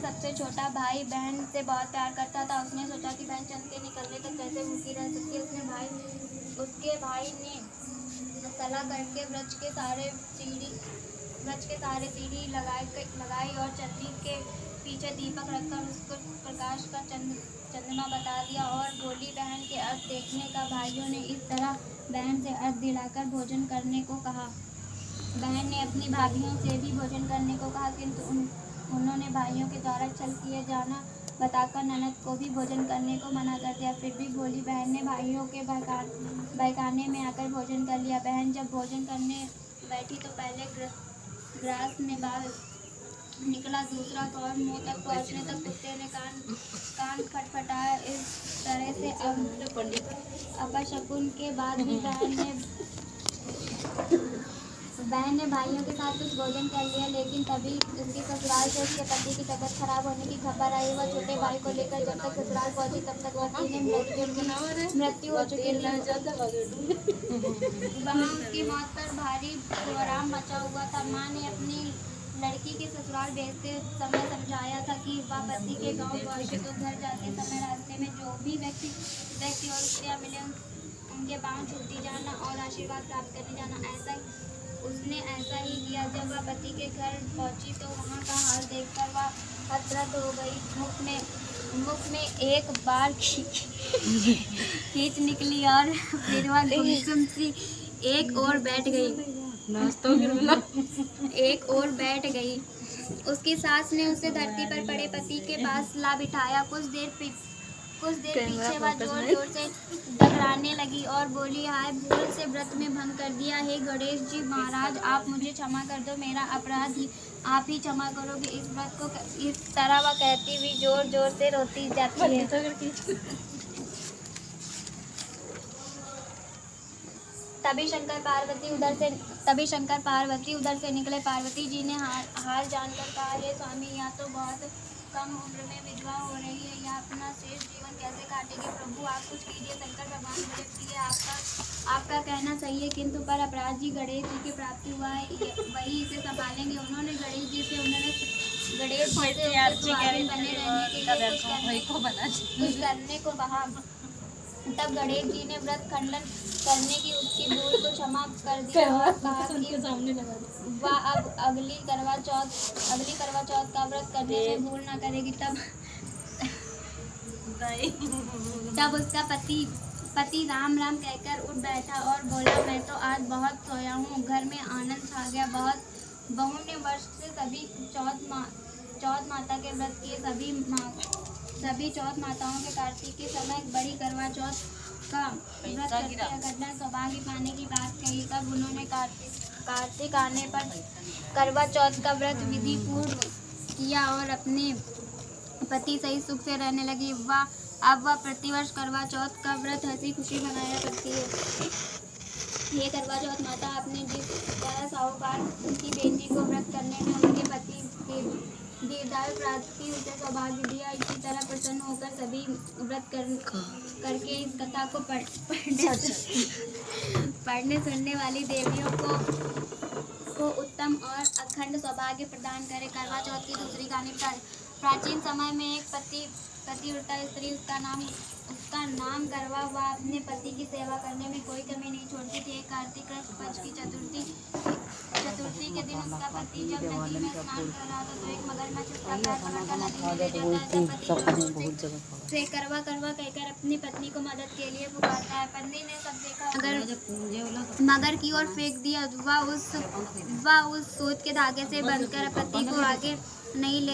सबसे छोटा भाई बहन से बहुत प्यार करता था। उसने सोचा कि बहन चंद के निकलने तक कैसे भूखी रह सकती है। उसके भाई ने सलाह करके वृक्ष के सहारे सीढ़ी लगाई और चंदी के पीछे दीपक रखकर उसको प्रकाश का चंद्रमा बता दिया और बोली बहन के अर्थ देखने का। भाइयों ने इस तरह बहन से अर्थ दिलाकर भोजन करने को कहा। बहन ने अपनी भाभियों से भी भोजन करने को कहा, किंतु उन्होंने भाइयों के द्वारा छल किए जाना बताकर ननद को भी भोजन करने को मना कर दिया। फिर भी भोली बहन ने भाइयों के बहकाने में आकर भोजन कर लिया। बहन जब भोजन करने बैठी तो पहले ग्रास में बाल निकला, दूसरा कौर मुंह तक पहुंचने तक कुत्ते ने कान खटखटाया। इस तरह से अपशकुन के बाद भी बहन ने भाइयों के साथ कुछ भोजन कर लिया, लेकिन तभी उसके ससुराल से उसके पति की तबीयत खराब होने की खबर आई। वह छोटे भाई को लेकर जब तक ससुराल पहुंची तब तक पति ने मृत्यु हो चुकी थी। वहाँ उसकी मौत पर भारी कोहराम मचा हुआ था। माँ ने अपनी लड़की के ससुराल भेजते समय समझाया था कि वह पति के गांव पहुंचे तो घर जाते समय रास्ते में जो भी व्यक्ति और स्त्रियाँ मिले उनके पांव छूती जाना और आशीर्वाद प्राप्त करने जाना। उसने ऐसा ही किया। जब वह पति के घर पहुंची तो वहाँ का हाल देखकर वह हतप्रभ हो गई। मुख में एक बार खींच निकली और फिर वह गुमसुम सी एक और बैठ गई। उसकी सास ने उसे धरती पर पड़े पति के पास ला बिठाया। कुछ देर पीछे वह जोर जोर से डकराने लगी और बोली, हाय भूल से व्रत में भंग कर दिया। हे गणेश जी महाराज, आप मुझे क्षमा कर दो, मेरा अपराध आप ही क्षमा करोगे इस व्रत को। इस तरह वह कहती हुई जोर जोर से रोती जाती है। तभी शंकर पार्वती उधर से निकले। पार्वती जी ने हाल जानकर कहा, हे स्वामी, यह तो बहुत कम उम्र में विधवा हो रही है, यह अपना शेष जीवन कैसे काटेगी। प्रभु आप कुछ कीजिए। शंकर भगवान बड़े प्रिय, आपका कहना सही है, किंतु पर अपराध जी गणेश जी की प्राप्ति हुआ है, वही इसे संभालेंगे। उन्होंने गणेश जी से बने रहने के लिए कुछ करने को कहा। तब गणेश जी ने व्रत खंडन करने की उसकी भूल को क्षमा कर दिया और कहा कि वह अब अगली करवा चौथ का व्रत करने में भूल न करेगी। तब उसका पति राम राम कहकर उठ बैठा और बोला, मैं तो आज बहुत सोया हूँ। घर में आनंद छा गया। बहु वर्ष से सभी चौथ माता के व्रत किए। सभी चौथ माताओं के कार्तिक के समय बड़ी करवा चौथ का व्रत करके अखंड सौभाग्य पाने की बात कही। तब उन्होंने कार्तिक आने पर करवा चौथ का व्रत विधि पूर्व किया और अपने पति सहित सुख से रहने लगी। अब वह प्रतिवर्ष करवा चौथ का व्रत हंसी खुशी मनाया करती है। ये करवा चौथ माता आपने जिस तरह साहूकार की बेटी को व्रत करने में उनके पति के दीर्घायु प्राप्ति उसे सौभाग्य दिया, इसी तरह प्रसन्न होकर सभी व्रत करके इस कथा को पढ़ने सुनने वाली देवियों को उत्तम और अखंड सौभाग्य प्रदान करे। करवा चौथ की दूसरी कहानी। प्राचीन समय में एक पतिव्रता स्त्री, उसका नाम करवा, वह अपने पति की सेवा करने में कोई कमी नहीं छोड़ती थी। एक कार्तिक कृष्ण पक्ष की चतुर्थी के दिन उसका पति जब नदी में स्नान कर रहा था तो एक मगरमच्छ उसका पैर पकड़कर नदी में ले जाता है। तब पति से करवा कहकर अपनी पत्नी को मदद के लिए पुकारता है। पत्नी ने सब देखा मगर की ओर फेंक दिया। वह उस सूत के धागे से बंधकर पति को आगे नहीं ले